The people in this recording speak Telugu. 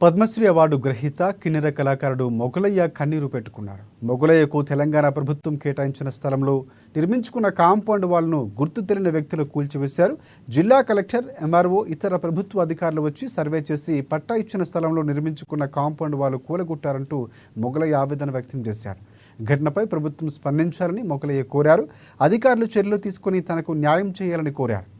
పద్మశ్రీ అవార్డు గ్రహీత కిన్నెర కళాకారుడు మొగలయ్య కన్నీరు పెట్టుకున్నారు. మొగలయ్యకు తెలంగాణ ప్రభుత్వం కేటాయించిన స్థలంలో నిర్మించుకున్న కాంపౌండ్ వాల్ను గుర్తు తెలియని వ్యక్తులు కూల్చివేశారు. జిల్లా కలెక్టర్, ఎంఆర్ఓ, ఇతర ప్రభుత్వ అధికారులు వచ్చి సర్వే చేసి పట్టా ఇచ్చిన స్థలంలో నిర్మించుకున్న కాంపౌండ్ వాల్ కూలగొట్టారంటూ మొగలయ్య ఆవేదన వ్యక్తం చేశారు. ఘటనపై ప్రభుత్వం స్పందించాలని మొగలయ్య కోరారు. అధికారులు చర్యలు తీసుకుని తనకు న్యాయం చేయాలని కోరారు.